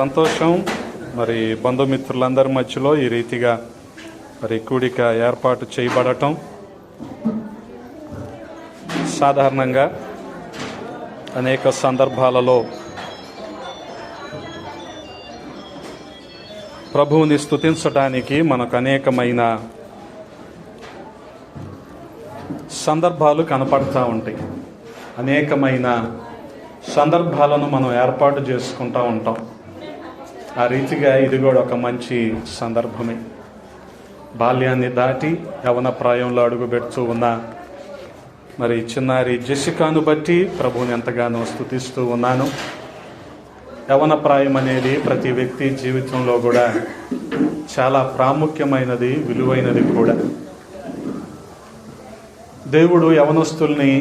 సంతోషం. మరి బంధుమిత్రులందరి మధ్యలో ఈ రీతిగా మరి కూడిక ఏర్పాటు చేయబడటం సాధారణంగా అనేక సందర్భాలలో ప్రభువుని స్తుతించడానికి మనకు అనేకమైన సందర్భాలు కనపడుతూ ఉంటాయి. అనేకమైన సందర్భాలను మనం ఏర్పాటు చేసుకుంటూ ఉంటాం. ఆ రీతిగా ఇది కూడా ఒక మంచి సందర్భమే. బాల్యాన్ని దాటి యవన ప్రాయంలో అడుగు పెడుతూ ఉన్న మరి చిన్నారి జెసికాను బట్టి ప్రభువుని ఎంతగానో స్తుతిస్తూ ఉన్నాను. యవన ప్రాయం అనేది ప్రతి వ్యక్తి జీవితంలో కూడా చాలా ప్రాముఖ్యమైనది, విలువైనది కూడా. దేవుడు యవనస్తుల్ని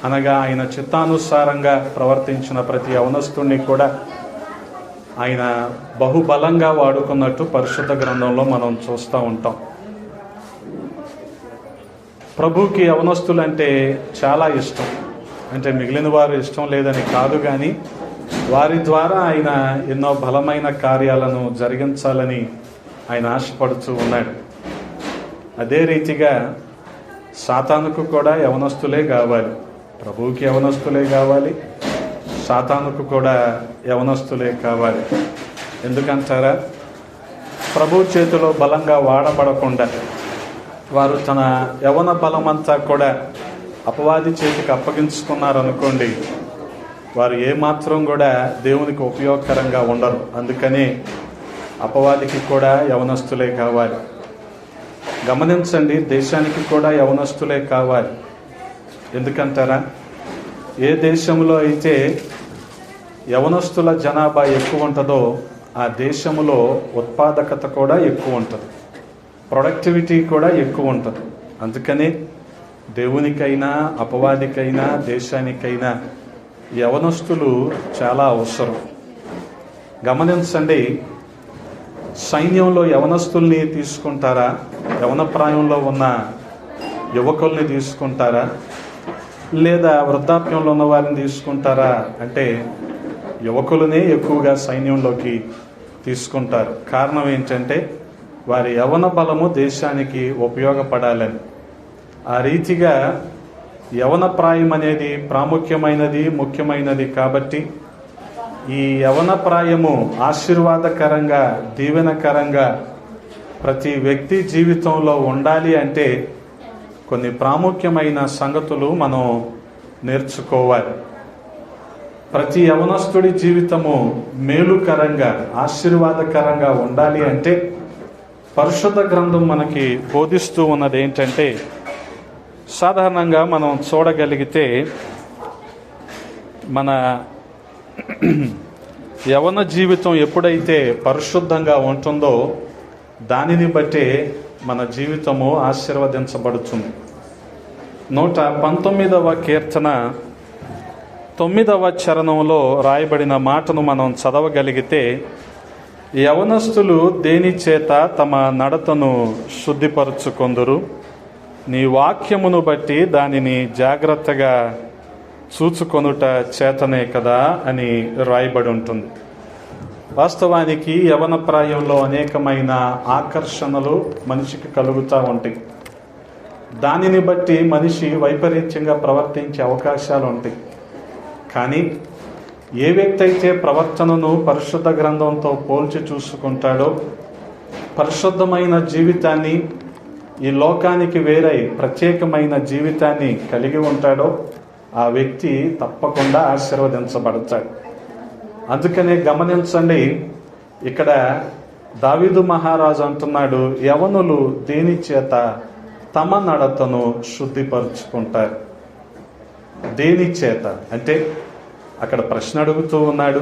అనగా ఆయన చిత్తానుసారంగా ప్రవర్తించిన ప్రతి యవనస్తుల్ని కూడా ఆయన బహుబలంగా వాడుకున్నట్టు పరిశుద్ధ గ్రంథంలో మనం చూస్తూ ఉంటాం. ప్రభువుకి యవనస్తులంటే చాలా ఇష్టం. అంటే మిగిలిన వారు ఇష్టం లేదని కాదు, కానీ వారి ద్వారా ఆయన ఎన్నో బలమైన కార్యాలను జరిగించాలని ఆయన ఆశపడుతూ ఉన్నాడు. అదే రీతిగా సాతానుకు కూడా యవనస్తులే కావాలి. ప్రభువుకి యవనస్తులే కావాలి, సాతానుకు కూడా యవనస్తులే కావాలి. ఎందుకంటారా? ప్రభు చేతిలో బలంగా వాడబడకుండా వారు తన యవన బలమంతా కూడా అపవాది చేతికి అప్పగించుకున్నారనుకోండి, వారు ఏమాత్రం కూడా దేవునికి ఉపయోగకరంగా ఉండరు. అందుకని అపవాదికి కూడా యవనస్తులే కావాలి. గమనించండి, దేశానికి కూడా యవనస్తులే కావాలి. ఎందుకంటారా? ఏ దేశంలో అయితే యవనస్తుల జనాభా ఎక్కువ ఉంటుందో ఆ దేశంలో ఉత్పాదకత కూడా ఎక్కువ ఉంటుంది, ప్రొడక్టివిటీ కూడా ఎక్కువ ఉంటుంది. అందుకని దేవునికైనా అపవాదికైనా దేశానికైనా యవనస్తులు చాలా అవసరం. గమనించండి, సైన్యంలో యవనస్తుల్ని తీసుకుంటారా? యవన ప్రాయంలో ఉన్న యువకుల్ని తీసుకుంటారా? లేదా వృద్ధాప్యంలో ఉన్న వారిని తీసుకుంటారా? అంటే యువకులనే ఎక్కువగా సైన్యంలోకి తీసుకుంటారు. కారణం ఏంటంటే వారి యవన బలము దేశానికి ఉపయోగపడాలని. ఆ రీతిగా యవన ప్రాయం అనేది ప్రాముఖ్యమైనది, ముఖ్యమైనది. కాబట్టి ఈ యవన ప్రాయము ఆశీర్వాదకరంగా, దీవెనకరంగా ప్రతి వ్యక్తి జీవితంలో ఉండాలి అంటే కొన్ని ప్రాముఖ్యమైన సంగతులు మనం నేర్చుకోవాలి. ప్రతి యవనస్తుడి జీవితము మేలుకరంగా, ఆశీర్వాదకరంగా ఉండాలి అంటే పరిశుద్ధ గ్రంథం మనకి బోధిస్తూ ఉన్నది ఏంటంటే, సాధారణంగా మనం చూడగలిగితే మన యవన జీవితం ఎప్పుడైతే పరిశుద్ధంగా ఉంటుందో దానిని బట్టే మన జీవితము ఆశీర్వదించబడుతుంది. 119వ కీర్తన 9వ చరణంలో రాయబడిన మాటను మనం చదవగలిగితే, యవనస్తులు దేని చేత తమ నడతను శుద్ధిపరచుకొందురు, నీ వాక్యమును బట్టి దానిని జాగ్రత్తగా చూచుకొనుట చేతనే కదా అని రాయబడి ఉంటుంది. వాస్తవానికి యవన ప్రాయంలో అనేకమైన ఆకర్షణలు మనిషికి కలుగుతూ ఉంటాయి. దానిని బట్టి మనిషి వైపరీత్యంగా ప్రవర్తించే అవకాశాలు ఉంటాయి. కానీ ఏ వ్యక్తి అయితే ప్రవర్తనను పరిశుద్ధ గ్రంథంతో పోల్చి చూసుకుంటాడో, పరిశుద్ధమైన జీవితాన్ని, ఈ లోకానికి వేరై ప్రత్యేకమైన జీవితాన్ని కలిగి ఉంటాడో ఆ వ్యక్తి తప్పకుండా ఆశీర్వదించబడతాడు. అందుకనే గమనించండి, ఇక్కడ దావీదు మహారాజు అంటున్నాడు, యవనులు దేని చేత తమ నడతను శుద్ధిపరుచుకుంటారు. దేని చేత అంటే అక్కడ ప్రశ్న అడుగుతూ ఉన్నాడు,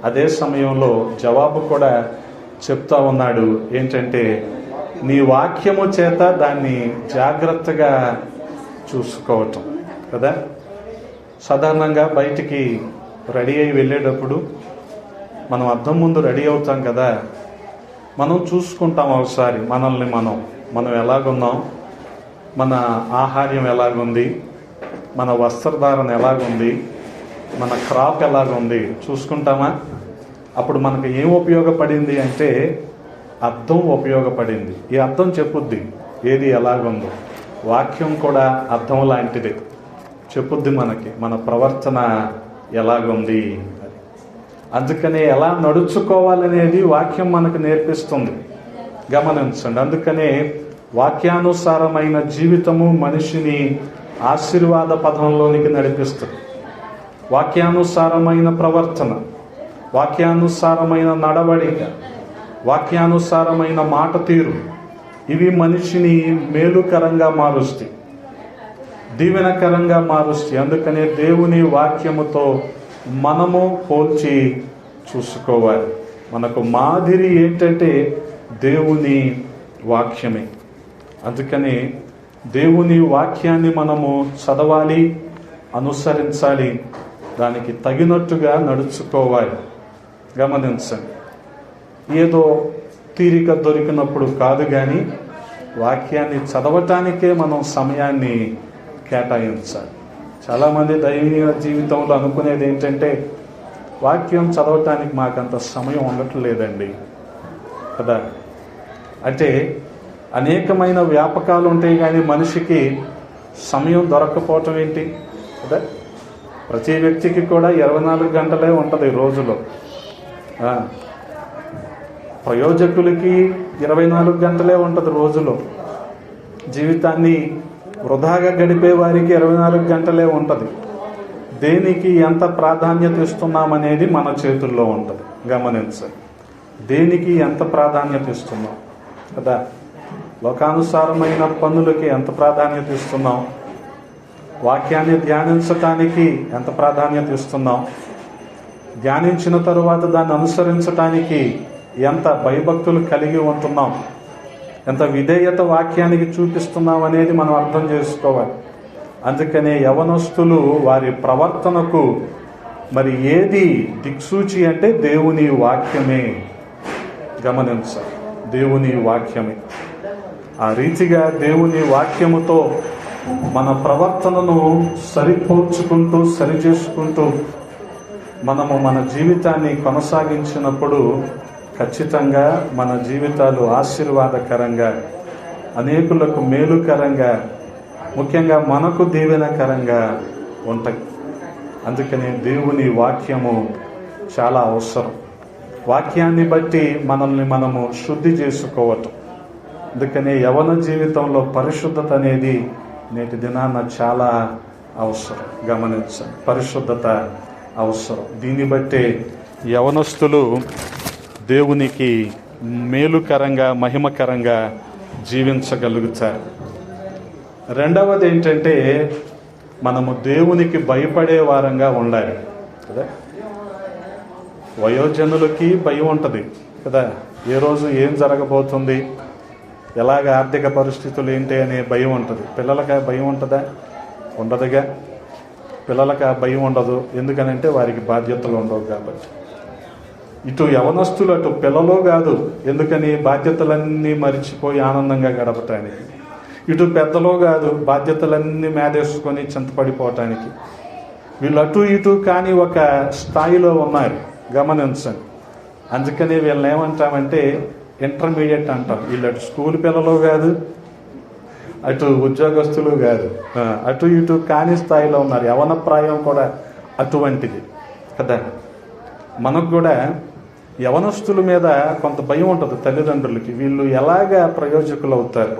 అదే సమయంలో జవాబు కూడా చెప్తా ఉన్నాడు. ఏంటంటే, నీ వాక్యము చేత దాన్ని జాగ్రత్తగా చూసుకోవటం కదా. సాధారణంగా బయటికి రెడీ అయి వెళ్ళేటప్పుడు మనం అద్దం ముందు రెడీ అవుతాం కదా, మనం చూసుకుంటాం ఒకసారి మనల్ని మనం ఎలాగున్నాం, మన ఆహార్యం ఎలాగుంది, మన వస్త్రధారణ ఎలాగుంది, మన క్రాప్ ఎలాగుంది చూసుకుంటామా? అప్పుడు మనకు ఏం ఉపయోగపడింది అంటే అర్థం ఉపయోగపడింది. ఈ అర్థం చెప్పుద్ది ఏది ఎలాగుందో. వాక్యం కూడా అర్థం లాంటిదే, చెప్పుద్ది మనకి మన ప్రవర్తన ఎలాగుంది అని. అందుకనే ఎలా నడుచుకోవాలనేది వాక్యం మనకు నేర్పిస్తుంది, గమనించండి. అందుకనే వాక్యానుసారమైన జీవితము మనిషిని ఆశీర్వాద పదంలోనికి నడిపిస్తుంది. వాక్యానుసారమైన ప్రవర్తన, వాక్యానుసారమైన నడవడిక, వాక్యానుసారమైన మాట తీరు, ఇవి మనిషిని మేలుకరంగా మారుస్తాయి, దీవెనకరంగా మారుస్తాయి. అందుకనే దేవుని వాక్యముతో మనము పోల్చి చూసుకోవాలి. మనకు మాదిరి ఏంటంటే దేవుని వాక్యమే. అందుకని దేవుని వాక్యాన్ని మనము చదవాలి, అనుసరించాలి, దానికి తగినట్టుగా నడుచుకోవాలి. గమనించండి, ఏదో తీరిక దొరికినప్పుడు కాదు, కానీ వాక్యాన్ని చదవటానికే మనం సమయాన్ని కేటాయించాలి. చాలామంది దైవిక జీవితంలో అనుకునేది ఏంటంటే వాక్యం చదవటానికి మాకంత సమయం ఉండట్లేదండి కదా. అంటే అనేకమైన వ్యాపకాలు ఉంటాయి, కానీ మనిషికి సమయం దొరక్కపోవటం ఏంటి కదా. ప్రతి వ్యక్తికి కూడా 24 గంటలే ఉంటుంది రోజులో. ప్రయోజకులకి 24 గంటలే ఉంటుంది రోజులో. జీవితాన్ని వృధాగా గడిపే వారికి 24 గంటలే ఉంటుంది. దేనికి ఎంత ప్రాధాన్యత ఇస్తున్నామనేది మన చేతుల్లో ఉంటుంది. గమనించండి, దేనికి ఎంత ప్రాధాన్యత ఇస్తున్నాం కదా. లోకానుసారమైన పనులకి ఎంత ప్రాధాన్యత ఇస్తున్నాం, వాక్యాన్ని ధ్యానించటానికి ఎంత ప్రాధాన్యత ఇస్తున్నాం, ధ్యానించిన తరువాత దాన్ని అనుసరించటానికి ఎంత భయభక్తులు కలిగి ఉంటున్నాం, ఎంత విధేయత వాక్యానికి చూపిస్తున్నాం అనేది మనం అర్థం చేసుకోవాలి. అందుకనే యవనస్తులు వారి ప్రవర్తనకు మరి ఏది దిక్సూచి అంటే దేవుని వాక్యమే. గమనించాలి, దేవుని వాక్యమే. ఆ రీతిగా దేవుని వాక్యముతో మన ప్రవర్తనను సరిపోల్చుకుంటూ సరిచేసుకుంటూ మనము మన జీవితాన్ని కొనసాగించినప్పుడు ఖచ్చితంగా మన జీవితాలు ఆశీర్వాదకరంగా, అనేకులకు మేలుకరంగా, ముఖ్యంగా మనకు దీవెనకరంగా ఉంటాయి. అందుకని దేవుని వాక్యము చాలా అవసరం. వాక్యాన్ని బట్టి మనల్ని మనము శుద్ధి చేసుకోవటం. అందుకనే యవన జీవితంలో పరిశుద్ధత అనేది నేటి దినాన చాలా అవసరం. గమనించండి, పరిశుద్ధత అవసరం. దీన్ని బట్టే యవనస్తులు దేవునికి మేలుకరంగా, మహిమకరంగా జీవించగలుగుతారు. రెండవది ఏంటంటే మనము దేవునికి భయపడే వారంగా ఉండాలి కదా. వయోజనులకి భయం ఉంటుంది కదా. ఏ రోజు ఏం జరగబోతుంది, ఎలాగ ఆర్థిక పరిస్థితులు ఏంటి అనే భయం ఉంటుంది. పిల్లలకి ఆ భయం ఉంటుందా? ఉండదుగా. పిల్లలకి ఆ భయం ఉండదు, ఎందుకనంటే వారికి బాధ్యతలు ఉండవు కాబట్టి. ఇటు యవనస్తులు అటు పిల్లలు కాదు, ఎందుకని బాధ్యతలన్నీ మరిచిపోయి ఆనందంగా గడపటానికి. ఇటు పెద్దలో కాదు, బాధ్యతలన్నీ మేదేసుకొని చింతపడిపోవటానికి. వీళ్ళు అటు ఇటు కానీ ఒక స్థాయిలో ఉన్నారు. గమనించండి. అందుకని వీళ్ళని ఏమంటామంటే ఇంటర్మీడియట్ అంటాం. వీళ్ళు అటు స్కూల్ పిల్లలు కాదు, అటు ఉద్యోగస్తులు కాదు, అటు ఇటు కాని స్థాయిలో ఉన్నారు. యవన ప్రాయం కూడా అటువంటిది కదా. మనకు కూడా యవనస్తుల మీద కొంత భయం ఉంటుంది తల్లిదండ్రులకి. వీళ్ళు ఎలాగ ప్రయోజకులు అవుతారు,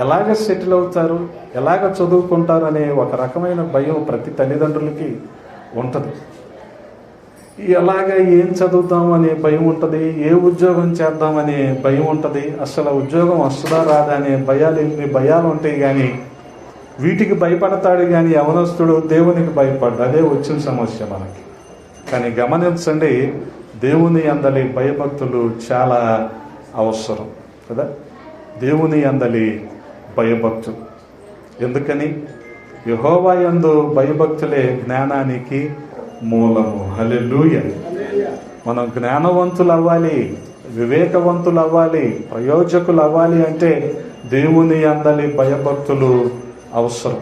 ఎలాగ సెటిల్ అవుతారు, ఎలాగ చదువుకుంటారు అనే ఒక రకమైన భయం ప్రతి తల్లిదండ్రులకి ఉంటుంది. ఎలాగ ఏం చదువుతాం అనే భయం ఉంటుంది, ఏ ఉద్యోగం చేద్దామనే భయం ఉంటుంది, అసలు ఉద్యోగం వస్తుందా రాదా అనే భయాలు ఉంటాయి. కానీ వీటికి భయపడతాడు కానీ యవనస్తుడు దేవునికి భయపడ్డు. అదే వచ్చిన సమస్య మనకి. కానీ గమనించండి, దేవుని అందలి భయభక్తులు చాలా అవసరం కదా. దేవుని అందలి భయభక్తులు. ఎందుకని? యెహోవా యందు భయభక్తులే జ్ఞానానికి మూలము. హల్లెలూయా. మనం జ్ఞానవంతులు అవ్వాలి, వివేకవంతులు అవ్వాలి, ప్రయోజకులు అవ్వాలి అంటే దేవుని అందలి భయభక్తులు అవసరం.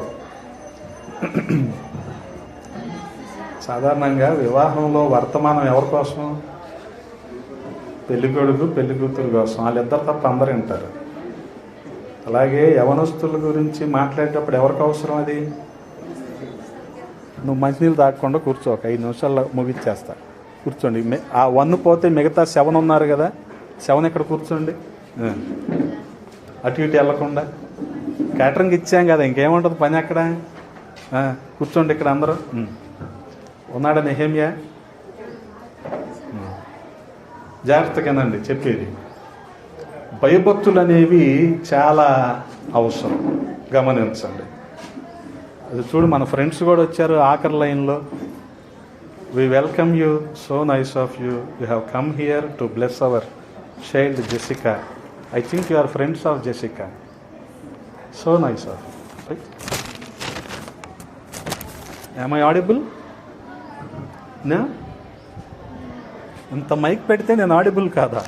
సాధారణంగా వివాహంలో వర్తమానం ఎవరి కోసం? పెళ్లి కొడుకు పెళ్లి కూతురు కోసం వాళ్ళిద్దరు తప్ప అందరూ వింటారు. అలాగే యవనస్తుల గురించి మాట్లాడేటప్పుడు ఎవరికి అవసరం అది? నువ్వు మంచినీళ్ళు తాగకుండా కూర్చో, ఒక 5 నిమిషాల్లో ముగిచ్చేస్తా, కూర్చోండి. ఆ 1 పోతే మిగతా 7 ఉన్నారు కదా, 7 ఇక్కడ కూర్చోండి, అటు ఇటు వెళ్ళకుండా. క్యాటరింగ్ ఇచ్చాం కదా, ఇంకేముంటుంది పని అక్కడ. కూర్చోండి ఇక్కడ అందరూ. ఉన్నాడా నెహెమ్యా? జాగ్రత్తగానండి చెప్పేది. భయభక్తులు అనేవి చాలా అవసరం, గమనించండి. అది చూడు, మన ఫ్రెండ్స్ కూడా వచ్చారు ఆఖరి లైన్లో. We welcome you, so nice of you, you have come here to bless our child Jessica. I think you are friends of Jessica. So nice of. Am I audible? నా ఇంత మైక్ పెడితే నేను audible కాదా?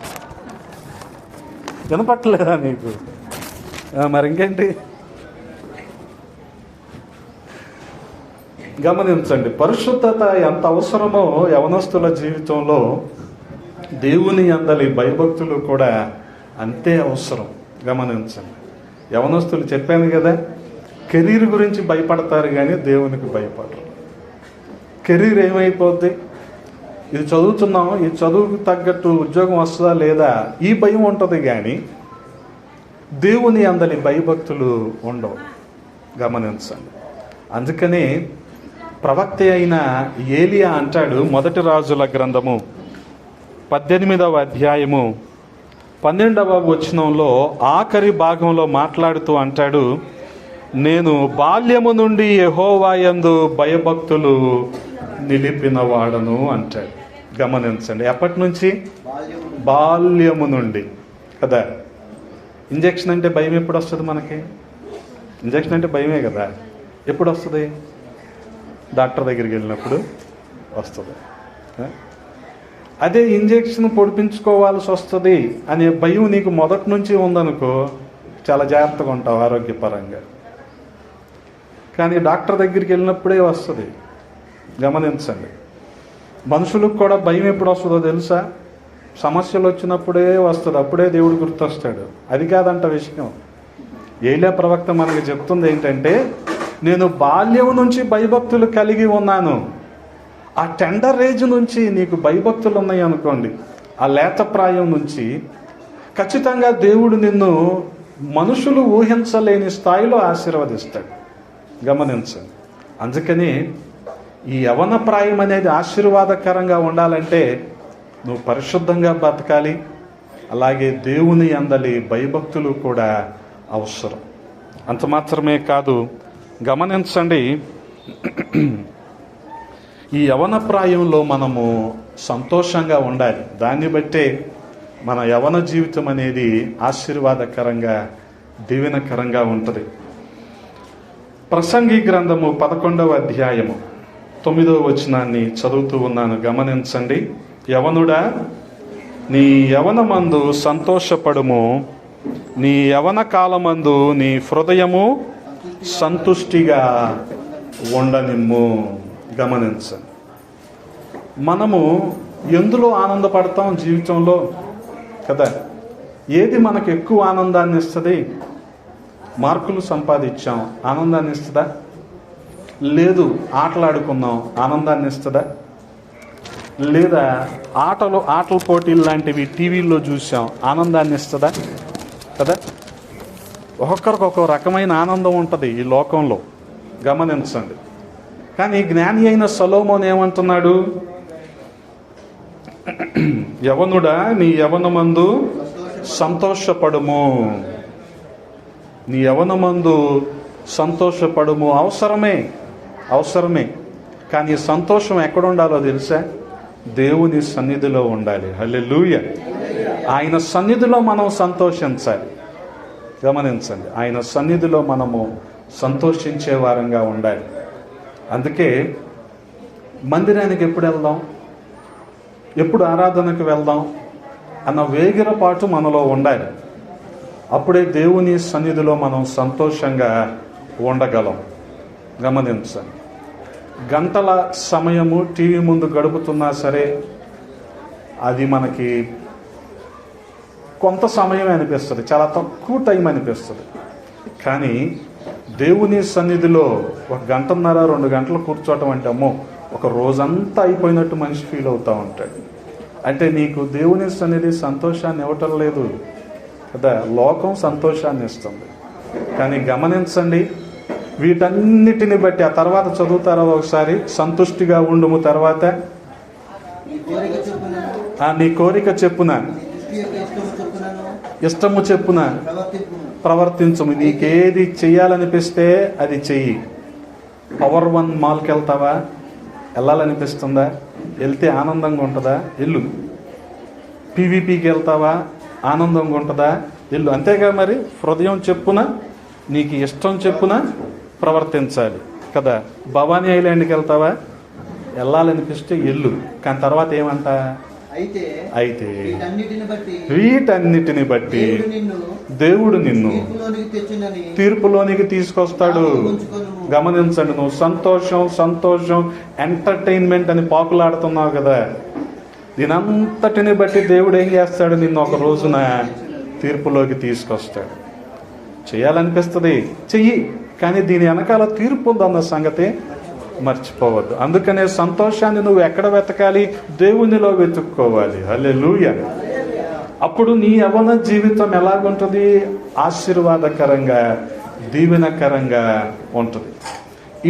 వినపట్టలేదా నీకు? మరి ఇంకేంటి? గమనించండి, పరిశుద్ధత ఎంత అవసరమో యవనస్తుల జీవితంలో దేవుని యందలి భయభక్తులు కూడా అంతే అవసరం. గమనించండి, యవనస్తులు చెప్పాను కదా, కెరీర్ గురించి భయపడతారు కానీ దేవునికి భయపడరు. కెరీర్ ఏమైపోద్ది, ఇది చదువుతున్నాం, ఈ చదువుకు తగ్గట్టు ఉద్యోగం వస్తుందా లేదా, ఈ భయం ఉంటుంది కానీ దేవుని అందలి భయభక్తులు ఉండవు. గమనించండి. అందుకనే ప్రవక్త అయిన ఏలియా అంటాడు, 1 రాజుల గ్రంథము 18వ అధ్యాయము 12వ వచనంలో ఆఖరి భాగంలో మాట్లాడుతూ అంటాడు, నేను బాల్యము నుండి యెహోవా యందు భయభక్తులు నిలిపిన వాడను అంటాడు. గమనించండి, ఎప్పటి నుంచి? బాల్యము నుండి కదా. ఇంజక్షన్ అంటే భయం ఎప్పుడు వస్తుంది మనకి? ఇంజక్షన్ అంటే భయమే కదా. ఎప్పుడు వస్తుంది? డాక్టర్ దగ్గరికి వెళ్ళినప్పుడు వస్తుంది. అదే ఇంజక్షన్ పొడిపించుకోవాల్సి వస్తుంది అనే భయం నీకు మొదటి నుంచి ఉందనుకో, చాలా జాగ్రత్తగా ఉంటావు ఆరోగ్యపరంగా. కానీ డాక్టర్ దగ్గరికి వెళ్ళినప్పుడే వస్తుంది. గమనించండి, మనుషులకు కూడా భయం ఎప్పుడు వస్తుందో తెలుసా? సమస్యలు వచ్చినప్పుడే వస్తుంది, అప్పుడే దేవుడు గుర్తొస్తాడు. అది కాదంట విషయం. ఏలియా ప్రవక్త మనకి చెప్తుంది ఏంటంటే, నేను బాల్యం నుంచి భయభక్తులు కలిగి ఉన్నాను. ఆ టెండర్ ఏజ్ నుంచి నీకు భయభక్తులు ఉన్నాయి అనుకోండి, ఆ లేత ప్రాయం నుంచి ఖచ్చితంగా దేవుడు నిన్ను మనుషులు ఊహించలేని స్థాయిలో ఆశీర్వదిస్తాడు. గమనించండి. అందుకని ఈ యవన ప్రాయం అనేది ఆశీర్వాదకరంగా ఉండాలంటే నువ్వు పరిశుద్ధంగా బతకాలి. అలాగే దేవుని యందలి భయభక్తులు కూడా అవసరం. అంత మాత్రమే కాదు, గమనించండి, ఈ యవన ప్రాయంలో మనము సంతోషంగా ఉండాలి. దాన్ని బట్టే మన యవన జీవితం అనేది ఆశీర్వాదకరంగా, దీవెనకరంగా ఉంటుంది. ప్రసంగి గ్రంథము 11వ అధ్యాయము 9వ వచనాన్ని చదువుతూ ఉన్నాను. గమనించండి. యవనుడా, నీ యవనమందు సంతోషపడుము, నీ యవన కాలమందు నీ హృదయము సంతుష్టిగా ఉండనిమ్ము. గమనించండి, మనము ఎందులో ఆనందపడతాం జీవితంలో కదా? ఏది మనకు ఎక్కువ ఆనందాన్ని ఇస్తుంది? మార్కులు సంపాదించాం, ఆనందాన్ని ఇస్తుందా? లేదు. ఆటలాడుకున్నాం, ఆనందాన్ని ఇస్తుందా? లేదా ఆటల పోటీలు లాంటివి టీవీల్లో చూసాం, ఆనందాన్ని ఇస్తుందా? కదా. ఒక్కొక్కరికి ఒక్కో రకమైన ఆనందం ఉంటుంది ఈ లోకంలో. గమనించండి. కానీ జ్ఞాని అయిన సొలొమోను ఏమంటున్నాడు? యవనుడా, నీ యవనమందు సంతోషపడుము, నీ యవనమందు సంతోషపడుము. అవసరమే. కానీ సంతోషం ఎక్కడ ఉండాలో తెలుసా? దేవుని సన్నిధిలో ఉండాలి. హల్లెలూయా. ఆయన సన్నిధిలో మనం సంతోషించాలి. గమనించండి, ఆయన సన్నిధిలో మనము సంతోషించే వారంగా ఉండాలి. అందుకే మందిరానికి ఎప్పుడు వెళ్దాం, ఎప్పుడు ఆరాధనకు వెళ్దాం అన్న వేగిరపాటు మనలో ఉండాలి. అప్పుడే దేవుని సన్నిధిలో మనం సంతోషంగా ఉండగలం. గమనించండి, గంటల సమయము టీవీ ముందు గడుపుతున్నా సరే అది మనకి కొంత సమయం అనిపిస్తుంది, చాలా తక్కువ టైం అనిపిస్తుంది. కానీ దేవుని సన్నిధిలో 1 గంటన్నర 2 గంటలు కూర్చోవటం అంటే అమ్మో ఒక రోజంతా అయిపోయినట్టు మనిషి ఫీల్ అవుతూ ఉంటాడు. అంటే నీకు దేవుని సన్నిధి సంతోషాన్ని ఇవ్వటం లేదు కదా, లోకం సంతోషాన్ని ఇస్తుంది. కానీ గమనించండి, వీటన్నిటిని బట్టి ఆ తర్వాత చదువుతారా ఒకసారి, సంతుష్టిగా ఉండుము, తర్వాత నీ కోరిక చెప్పున ఇష్టము చెప్పున ప్రవర్తించము. నీకేది చెయ్యాలనిపిస్తే అది చెయ్యి. పవర్ 1 మాల్కి వెళ్తావా, వెళ్ళాలనిపిస్తుందా, వెళ్తే ఆనందంగా ఉంటుందా, వెళ్ళు. పీవీపీకి వెళ్తావా, ఆనందంగా ఉంటుందా, వెళ్ళు. అంతేగా మరి, హృదయం చెప్పున నీకు ఇష్టం చెప్పున ప్రవర్తించాలి కదా. భవానీ ఐలాండ్కి వెళ్తావా, వెళ్ళాలనిపిస్తే వెళ్ళు. కానీ తర్వాత ఏమంట, అయితే వీటన్నిటిని బట్టి దేవుడు నిన్ను తీర్పులోనికి తీసుకొస్తాడు. గమనించండి, నువ్వు సంతోషం ఎంటర్టైన్మెంట్ అని పాకులాడుతున్నావు కదా, దీనంతటిని బట్టి దేవుడు ఏం చేస్తాడు, నిన్ను ఒక రోజున తీర్పులోకి తీసుకొస్తాడు. చేయాలనిపిస్తుంది చెయ్యి, కానీ దీని వెనకాల తీర్పు ఉందన్న సంగతి మర్చిపోవద్దు. అందుకనే సంతోషాన్ని నువ్వు ఎక్కడ వెతకాలి, దేవునిలో వెతుక్కోవాలి. హల్లెలూయా. అప్పుడు నీ యవ్వన జీవితం ఎలాగుంటుంది, ఆశీర్వాదకరంగా దీవెనకరంగా ఉంటుంది.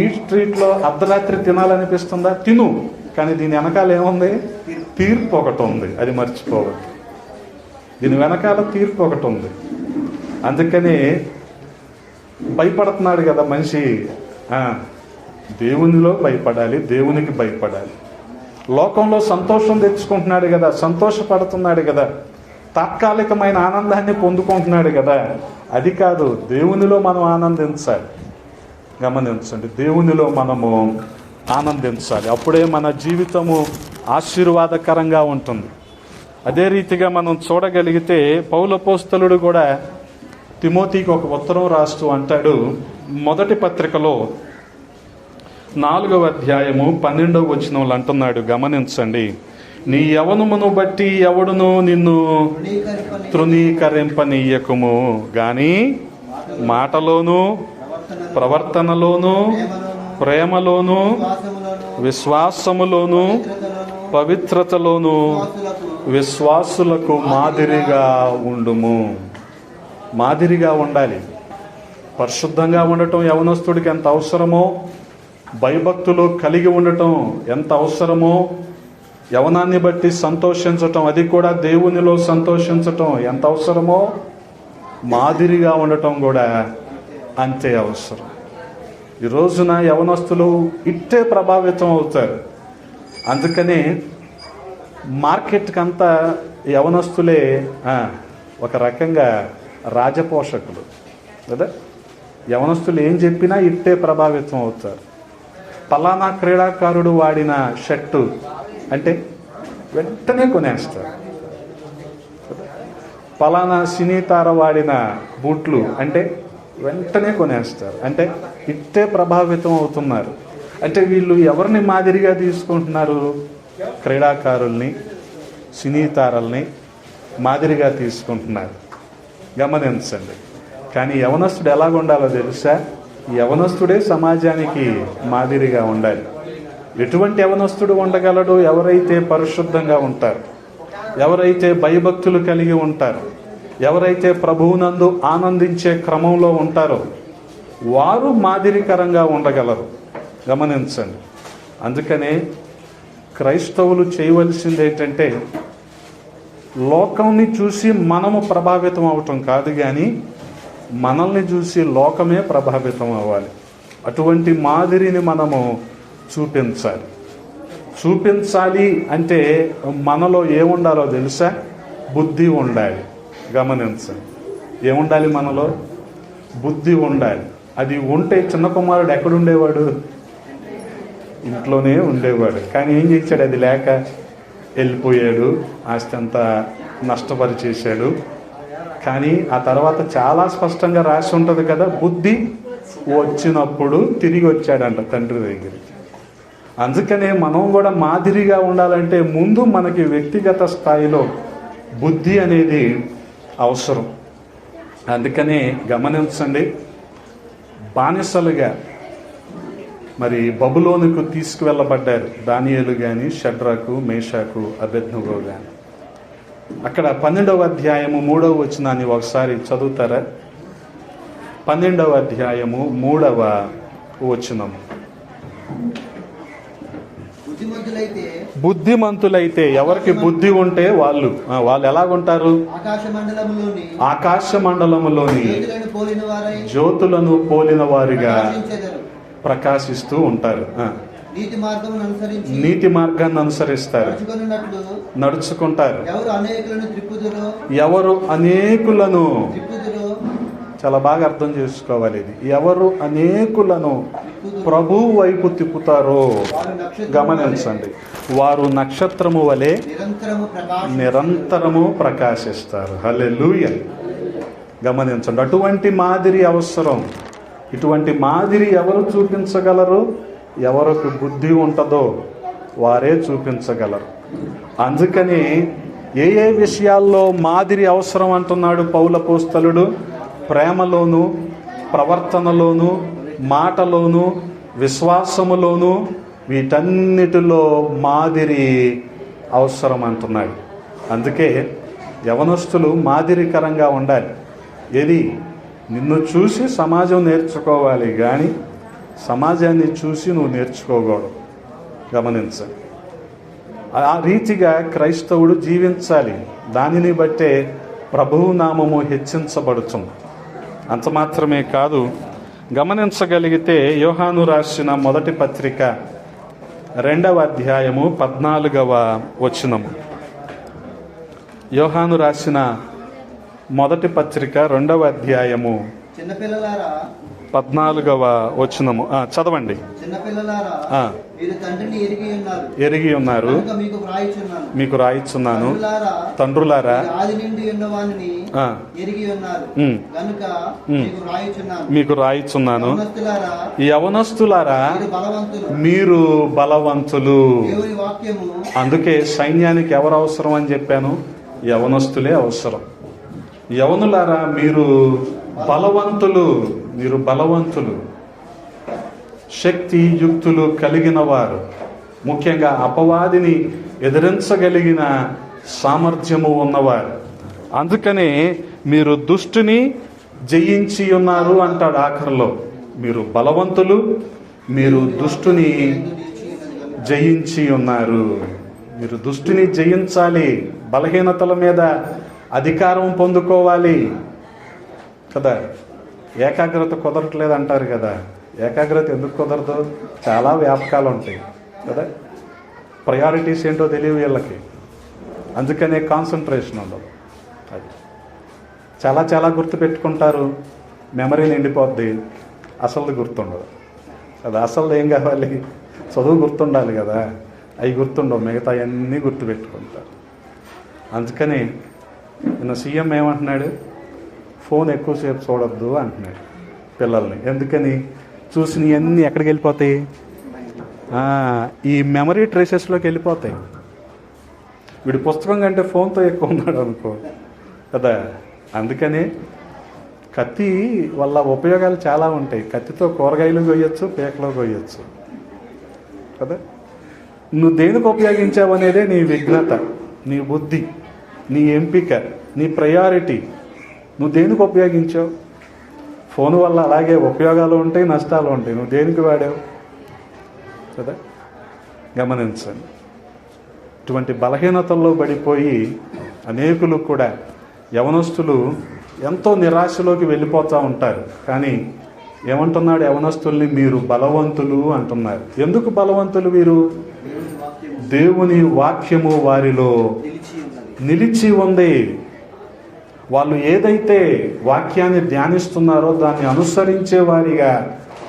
ఈ స్ట్రీట్లో అర్ధరాత్రి తినాలనిపిస్తుందా, తిను, కానీ దీని వెనకాల ఏముంది, తీర్పు ఒకటి ఉంది, అది మర్చిపోవద్దు. దీని వెనకాల తీర్పు ఒకటి ఉంది. అందుకని భయపడుతున్నాడు కదా మనిషి, దేవునిలో భయపడాలి, దేవునికి భయపడాలి. లోకంలో సంతోషం తెచ్చుకుంటున్నాడు కదా, సంతోషపడుతున్నాడు కదా, తాత్కాలికమైన ఆనందాన్ని పొందుకుంటున్నాడు కదా, అది కాదు, దేవునిలో మనం ఆనందించాలి. గమనించండి, దేవునిలో మనము ఆనందించాలి. అప్పుడే మన జీవితము ఆశీర్వాదకరంగా ఉంటుంది. అదే రీతిగా మనం చూడగలిగితే పౌలు అపోస్తలుడు కూడా తిమోతికి ఒక ఉత్తరం రాస్తూ అంటాడు, మొదటి పత్రికలో 4వ అధ్యాయము 12వ వచనంలో అంటున్నాడు. గమనించండి, నీ యవనమును బట్టి ఎవడును నిన్ను తృణీకరింపనీయకుము, గాని మాటలోను ప్రవర్తనలోను ప్రేమలోను విశ్వాసములోను పవిత్రతలోను విశ్వాసులకు మాదిరిగా ఉండుము. మాదిరిగా ఉండాలి. పరిశుద్ధంగా ఉండటం యవనస్తుడికి ఎంత అవసరమో, భయభక్తులు కలిగి ఉండటం ఎంత అవసరమో, యవనాన్ని బట్టి సంతోషించటం, అది కూడా దేవునిలో సంతోషించటం ఎంత అవసరమో, మాదిరిగా ఉండటం కూడా అంతే అవసరం. ఈ రోజున యవనస్తులు ఇట్టే ప్రభావితం అవుతారు. అందుకని మార్కెట్కి అంతా యవనస్తులే ఒక రకంగా రాజపోషకులు కదా. యవనస్తులు ఏం చెప్పినా ఇట్టే ప్రభావితం అవుతారు. పలానా క్రీడాకారుడు వాడిన షర్టు అంటే వెంటనే కొనేస్తారు. పలానా సినీ తార వాడిన బూట్లు అంటే వెంటనే కొనేస్తారు. అంటే ఇట్టే ప్రభావితం అవుతున్నారు. అంటే వీళ్ళు ఎవరిని మాదిరిగా తీసుకుంటున్నారు, క్రీడాకారుల్ని సినీ తారల్ని మాదిరిగా తీసుకుంటున్నారు. గమనించండి. కానీ యవనస్తుడు ఎలాగ ఉండాలో తెలుసా, యవనస్తుడే సమాజానికి మాదిరిగా ఉండాలి. ఎటువంటి యవనస్తుడు ఉండగలడు, ఎవరైతే పరిశుద్ధంగా ఉంటారు, ఎవరైతే భయభక్తులు కలిగి ఉంటారు, ఎవరైతే ప్రభువునందు ఆనందించే క్రమంలో ఉంటారో వారు మాదిరికరంగా ఉండగలరు. గమనించండి. అందుకనే క్రైస్తవులు చేయవలసింది ఏంటంటే, లోకంని చూసి మనము ప్రభావితం అవటం కాదు, కానీ మనల్ని చూసి లోకమే ప్రభావితం అవ్వాలి. అటువంటి మాదిరిని మనము చూపించాలి అంటే మనలో ఏముండాలో తెలుసా, బుద్ధి ఉండాలి. గమనించండి, ఏముండాలి, మనలో బుద్ధి ఉండాలి. అది ఉంటే చిన్న కుమారుడు ఎక్కడుండేవాడు, ఇంట్లోనే ఉండేవాడు. కానీ ఏం చేశాడు, అది లేక వెళ్ళిపోయాడు, ఆస్తి అంతా నష్టపరిచేశాడు. కానీ ఆ తర్వాత చాలా స్పష్టంగా రాసి ఉంటుంది కదా, బుద్ధి వచ్చినప్పుడు తిరిగి వచ్చాడంట తండ్రి దగ్గరికి. అందుకనే మనం కూడా మాదిరిగా ఉండాలంటే ముందు మనకి వ్యక్తిగత స్థాయిలో బుద్ధి అనేది అవసరం. అందుకని గమనించండి, బానిసలుగా మరి బబులోనుకు తీసుకువెళ్ళబడ్డారు దానియేలు కానీ, షడ్రకు, మేషాకు, అబేద్నెగో కానీ. అక్కడ 12వ అధ్యాయము 3వ వచనాన్ని ఒకసారి చదువుతారా? 12వ అధ్యాయము 3వ వచనము. బుద్ధిమంతులైతే, ఎవరికి బుద్ధి ఉంటే వాళ్ళు ఎలాగుంటారు? ఆకాశ మండలములోని జ్యోతులను పోలిన వారిగా ప్రకాశిస్తూ ఉంటారు. నీతి మార్గాన్ని అనుసరిస్తారు, నడుచుకుంటారు. ఎవరు అనేకులను, చాలా బాగా అర్థం చేసుకోవాలి ఇది, ఎవరు అనేకులను ప్రభు వైపు తిప్పుతారో గమనించండి, వారు నక్షత్రము వలె నిరంతరము ప్రకాశిస్తారు. హల్లెలూయా. గమనించండి, అటువంటి మాదిరి అవసరం. ఇటువంటి మాదిరి ఎవరు చూపించగలరు? ఎవరికి బుద్ధి ఉంటుందో వారే చూపించగలరు. అందుకని ఏ ఏ విషయాల్లో మాదిరి అవసరం అంటున్నాడు పౌలపోస్తలుడు? ప్రేమలోను, ప్రవర్తనలోను, మాటలోను, విశ్వాసములోను, వీటన్నిటిలో మాదిరి అవసరం అంటున్నాడు. అందుకే యవనస్తులు మాదిరికరంగా ఉండాలి. ఏది? నిన్ను చూసి సమాజం నేర్చుకోవాలి, కానీ సమాజాన్ని చూసి నువ్వు నేర్చుకోకూడదు. గమనించండి, ఆ రీతిగా క్రైస్తవుడు జీవించాలి. దానిని బట్టే ప్రభువు నామము హెచ్చించబడుతుంది. అంత మాత్రమే కాదు, గమనించగలిగితే యోహాను రాసిన మొదటి పత్రిక 2వ అధ్యాయము 14వ వచనము. యోహాను రాసిన మొదటి పత్రిక 2వ అధ్యాయము 14వ వచనము చదవండి. ఎరిగి ఉన్నారు, మీకు రాయిచున్నాను. తండ్రులారా, మీకు రాయిచున్నాను. యవనస్తులారా, మీరు బలవంతులు. అందుకే సైన్యానికి ఎవరు అవసరం అని చెప్పాను? యవనస్తులే అవసరం. యవనులారా, మీరు బలవంతులు. మీరు బలవంతులు, శక్తి యుక్తులు కలిగిన వారు, ముఖ్యంగా అపవాదిని ఎదిరించగలిగిన సామర్థ్యము ఉన్నవారు. అందుకనే మీరు దుష్టుని జయించి ఉన్నారు అంటాడు ఆఖరిలో. మీరు బలవంతులు, మీరు దుష్టుని జయించి ఉన్నారు. మీరు దుష్టుని జయించాలి, బలహీనతల మీద అధికారం పొందుకోవాలి కదా. ఏకాగ్రత కుదరట్లేదు అంటారు కదా. ఏకాగ్రత ఎందుకు కుదరదు? చాలా వ్యాపకాలు ఉంటాయి కదా. ప్రయారిటీస్ ఏంటో తెలియదు వీళ్ళకి. అందుకనే కాన్సన్ట్రేషన్ ఉండదు. అది చాలా చాలా గుర్తుపెట్టుకుంటారు, మెమరీ నిండిపోద్ది, అసలు గుర్తుండదు. అది అసలు ఏం కావాలి? చదువు గుర్తుండాలి కదా. అవి గుర్తుండవు, మిగతా అన్నీ గుర్తుపెట్టుకుంటారు. అందుకని నిన్న సీఎం ఏమంటున్నాడు? ఫోన్ ఎక్కువసేపు చూడొద్దు అంటున్నాడు పిల్లల్ని. ఎందుకని? చూసినవన్నీ ఎక్కడికి వెళ్ళిపోతాయి? ఈ మెమరీ ట్రేసెస్లోకి వెళ్ళిపోతాయి. వీడి పుస్తకం కంటే ఫోన్తో ఎక్కువ ఉన్నాడు అనుకో కదా. అందుకని కత్తి వల్ల ఉపయోగాలు చాలా ఉంటాయి. కత్తితో కూరగాయలు కొయ్యొచ్చు, పీకలో కొయ్యొచ్చు కదా. నువ్వు దేనికి ఉపయోగించావు అనేదే నీ విఘ్నత, నీ బుద్ధి, నీ ఎంపిక, నీ ప్రయారిటీ. నువ్వు దేనికి ఉపయోగించావు? ఫోన్ వల్ల అలాగే ఉపయోగాలు ఉంటాయి, నష్టాలు ఉంటాయి. నువ్వు దేనికి వాడావు కదా. గమనించండి, ఇటువంటి బలహీనతల్లో పడిపోయి అనేకులు కూడా, యవనస్తులు ఎంతో నిరాశలోకి వెళ్ళిపోతూ ఉంటారు. కానీ ఏమంటున్నాడు యవనస్తుల్ని? మీరు బలవంతులు అంటున్నారు. ఎందుకు బలవంతులు వీరు? దేవుని వాక్యము వారిలో నిలిచి ఉంది. వాళ్ళు ఏదైతే వాక్యాన్ని ధ్యానిస్తున్నారో దాన్ని అనుసరించే వారిగా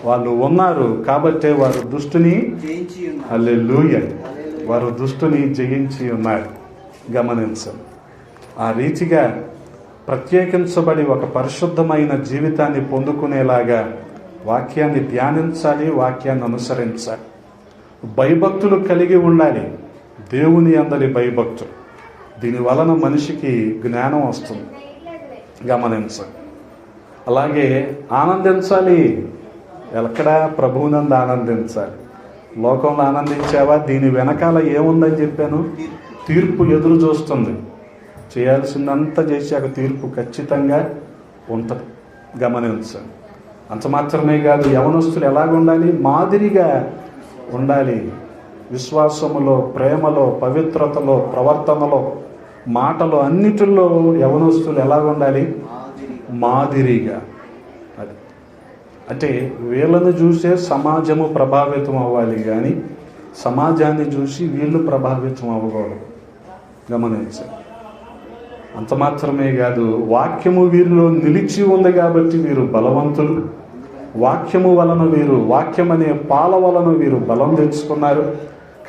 వాళ్ళు ఉన్నారు. కాబట్టే వారు దుష్టుని, హల్లెలూయా, వారు దుష్టుని జయించి ఉన్నారు. గమనించండి, ఆ రీతిగా ప్రత్యేకించబడి ఒక పరిశుద్ధమైన జీవితాన్ని పొందుకునేలాగా వాక్యాన్ని ధ్యానించాలి, వాక్యాన్ని అనుసరించాలి. భయభక్తులు కలిగి ఉండాలి, దేవుని అందరి భయభక్తులు. దీని వలన మనిషికి జ్ఞానం వస్తుంది. గమనించండి. అలాగే ఆనందించాలి. ఎక్కడ? ప్రభువునందు ఆనందించాలి. లోకంలో ఆనందించావా? దీని వెనకాల ఏముందని చెప్పాను? తీర్పు ఎదురు చూస్తుంది. చేయాల్సిందంతా చేశాక తీర్పు ఖచ్చితంగా ఉంటుంది. గమనించండి. అంత మాత్రమే కాదు, యవనస్తులు ఎలాగుండాలి? మాదిరిగా ఉండాలి. విశ్వాసములో, ప్రేమలో, పవిత్రతలో, ప్రవర్తనలో, మాటలో, అన్నిటిలో యవనస్తులు ఎలాగుండాలి? మాదిరిగా. అది అంటే వీళ్ళను చూసే సమాజము ప్రభావితం అవ్వాలి, కానీ సమాజాన్ని చూసి వీళ్ళు ప్రభావితం అవ్వకూడదు. గమనించండి. అంత మాత్రమే కాదు, వాక్యము వీరిలో నిలిచి ఉంది కాబట్టి వీరు బలవంతులు. వాక్యము వలన వీరు, వాక్యం అనే పాల వలన వీరు బలం తెచ్చుకున్నారు.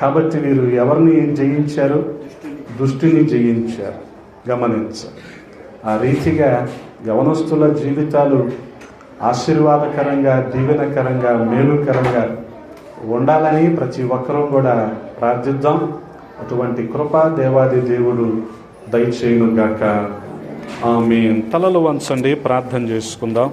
కాబట్టి వీరు ఎవరిని జయించారు? దుష్టిని జయించారు. గమనించారు. ఆ రీతిగా యవనస్తుల జీవితాలు ఆశీర్వాదకరంగా, దీవెనకరంగా, మేలుకరంగా ఉండాలని ప్రతి ఒక్కరూ కూడా ప్రార్థిద్దాం. అటువంటి కృప దేవాది దేవుడు దయచేయును గాక. ఆమేన్. తలలు వంచండి, ప్రార్థన చేసుకుందాం.